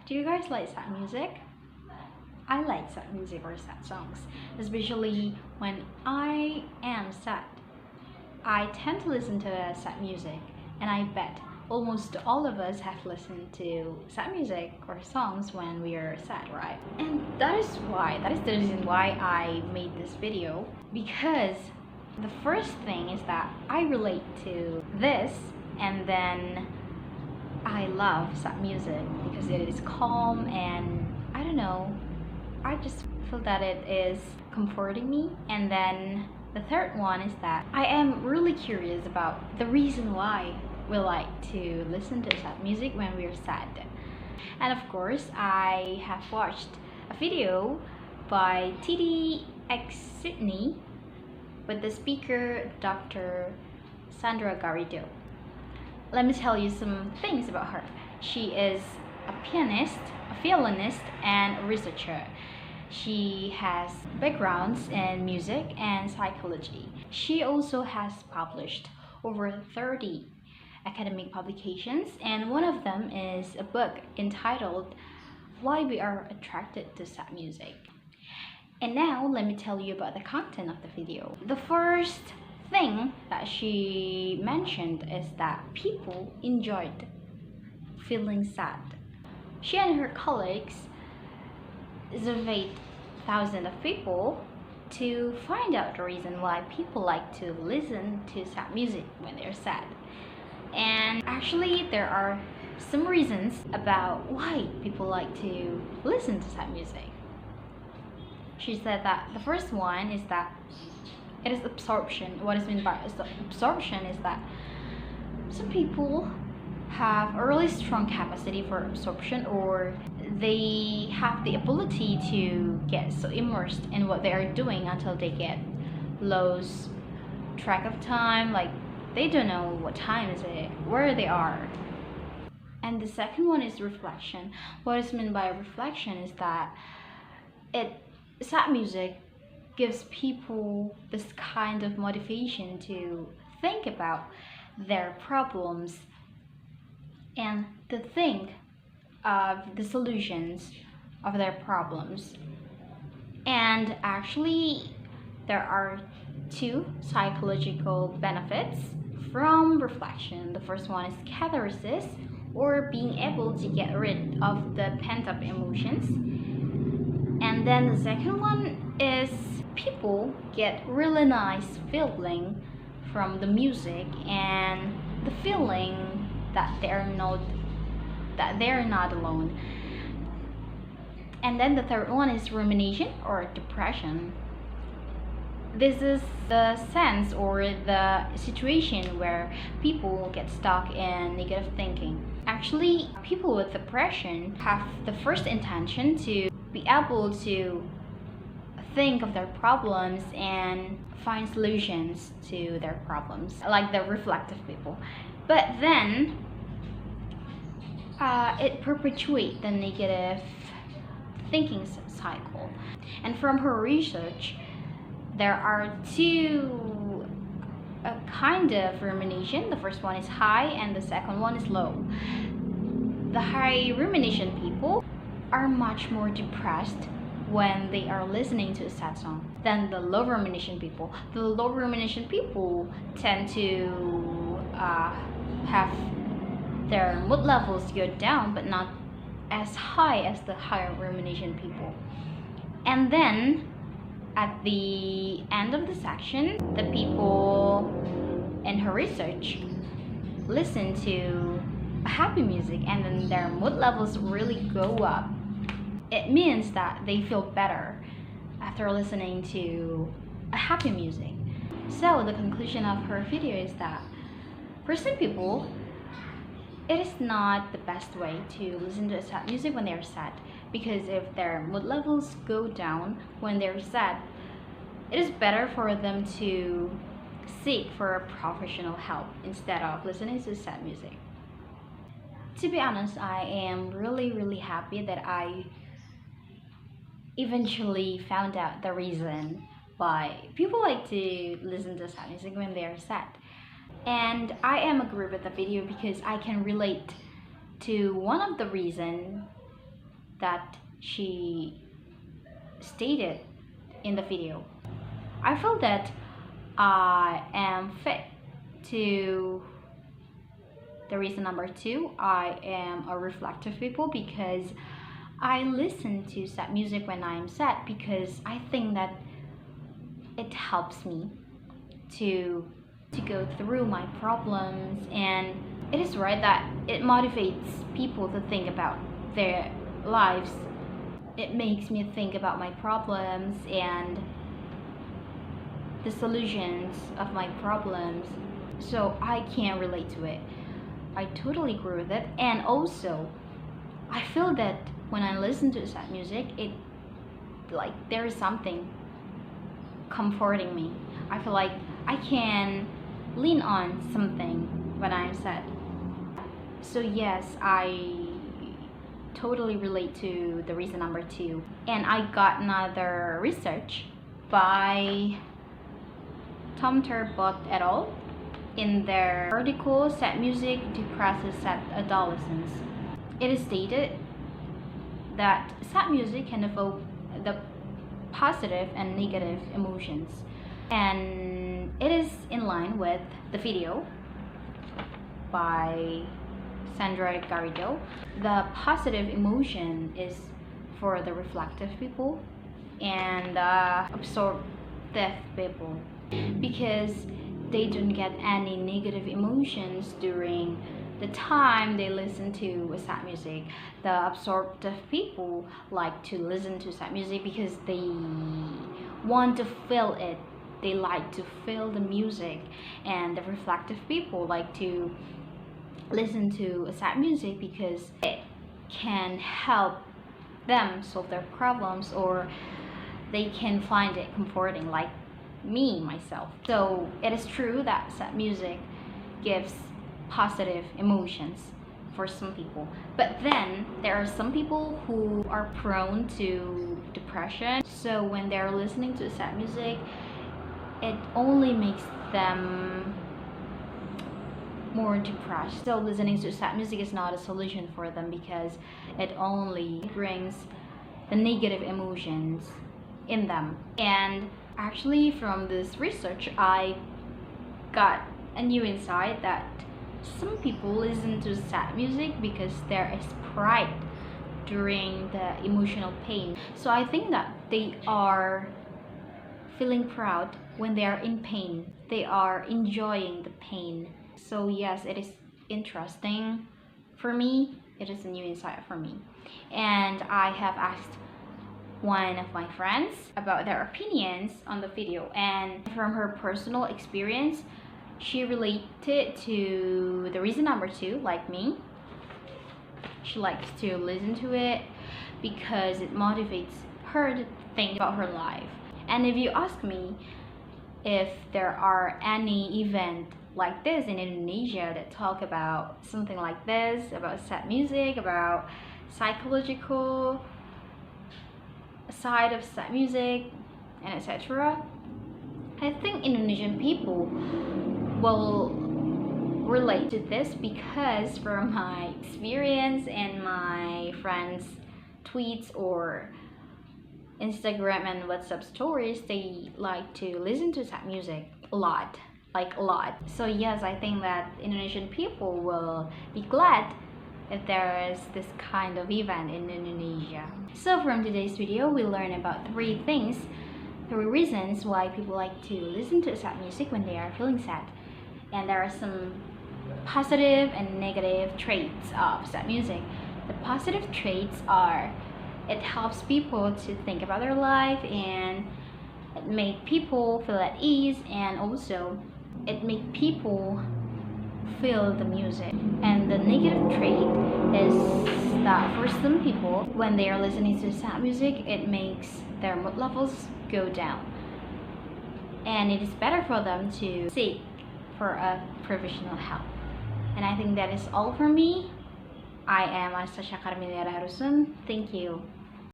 Do you guys like sad music? I like sad music or sad songs, especially when I am sad. I tend to listen to sad music, and I bet almost all of us have listened to sad music or songs when we are sad, right? And that is the reason why I made this video, because the first thing is that I relate to this, and then I love sad music because it is calm, and I don't know, I just feel that it is comforting me. And then the third one is that I am really curious about the reason why we like to listen to sad music when we're sad. And of course, I have watched a video by TDX Sydney with the speaker Dr. Sandra Garrido. Let me tell you some things about her. She is a pianist, a violinist, and a researcher. She has backgrounds in music and psychology. She also has published over 30 academic publications, and one of them is a book entitled Why We Are Attracted to Sad Music. And now let me tell you about the content of the video. The first thing that she mentioned is that people enjoyed feeling sad. She and her colleagues surveyed thousands of people to find out the reason why people like to listen to sad music when they're sad. And actually there are some reasons about why people like to listen to sad music. She said that the first one is that it is absorption. What is meant by absorption is that some people have a really strong capacity for absorption, or they have the ability to get so immersed in what they are doing until they get lose track of time, like they don't know what time is it, where they are. And the second one is reflection. What is meant by reflection is that sad music gives people this kind of motivation to think about their problems and to think of the solutions of their problems. And actually there are two psychological benefits from reflection. The first one is catharsis, or being able to get rid of the pent-up emotions. And then the second one is people get really nice feeling from the music, and the feeling that they're not alone. And then the third one is rumination or depression. This is the sense or the situation where people get stuck in negative thinking. Actually, people with depression have the first intention to be able to think of their problems and find solutions to their problems, like the reflective people. But then it perpetuates the negative thinking cycle. And from her research, there are two kind of rumination. The first one is high and the second one is low. The high rumination people are much more depressed when they are listening to a sad song than the low rumination people. The low rumination people tend to have their mood levels go down, but not as high as the higher rumination people. And then at the end of the section, the people in her research listen to happy music, and then their mood levels really go up. It means that they feel better after listening to a happy music. So the conclusion of her video is that for some people, it is not the best way to listen to sad music when they're sad, because if their mood levels go down when they're sad, it is better for them to seek for professional help instead of listening to sad music. To be honest, I am really happy that I eventually found out the reason why people like to listen to sad music when they are sad. And I am agree with the video because I can relate to one of the reasons that she stated in the video. I feel that I am fit to the reason number 2. I am a reflective people because I listen to sad music when I am sad, because I think that it helps me to go through my problems, and it is right that it motivates people to think about their lives. It makes me think about my problems and the solutions of my problems, so I can relate to it. I totally agree with it. And also I feel that when I listen to sad music, it like there is something comforting me. I feel like I can lean on something when I'm sad. So yes, I totally relate to the reason number 2. And I got another research by Tom Turbot et al. In their article, Sad Music Depresses Sad Adolescents. It is stated that sad music can evoke the positive and negative emotions, and it is in line with the video by Sandra Garrido. The positive emotion is for the reflective people and the absorptive people, because they don't get any negative emotions during the time they listen to sad music. The absorptive people like to listen to sad music because they want to feel it. They like to feel the music. And the reflective people like to listen to sad music because it can help them solve their problems, or they can find it comforting, like me myself. So it is true that sad music gives positive emotions for some people, but then there are some people who are prone to depression, so when they're listening to sad music, it only makes them more depressed. So listening to sad music is not a solution for them, because it only brings the negative emotions in them. And actually, from this research, I got a new insight that some people listen to sad music because there is pride during the emotional pain. So I think that they are feeling proud when they are in pain. They are enjoying the pain. So yes, it is interesting for me. It is a new insight for me. And I have asked one of my friends about their opinions on the video, and from her personal experience, she related to the reason number 2 like me. She likes to listen to it because it motivates her to think about her life. And if you ask me if there are any event like this in Indonesia that talk about something like this, about sad music, about psychological side of sad music, and etc., I think Indonesian people will relate to this, because from my experience and my friends' tweets or Instagram and WhatsApp stories, they like to listen to sad music a lot, like a lot. So yes, I think that Indonesian people will be glad if there is this kind of event in Indonesia. So from today's video, we learned about 3 reasons why people like to listen to sad music when they are feeling sad. And there are some positive and negative traits of sad music. The positive traits are, it helps people to think about their life, and it makes people feel at ease, and also it makes people feel the music. And the negative trait is that for some people, when they are listening to sad music, it makes their mood levels go down, and it is better for them to seek for a professional help. And I think that is all for me. I am Anastasya Carmeilia. Thank you.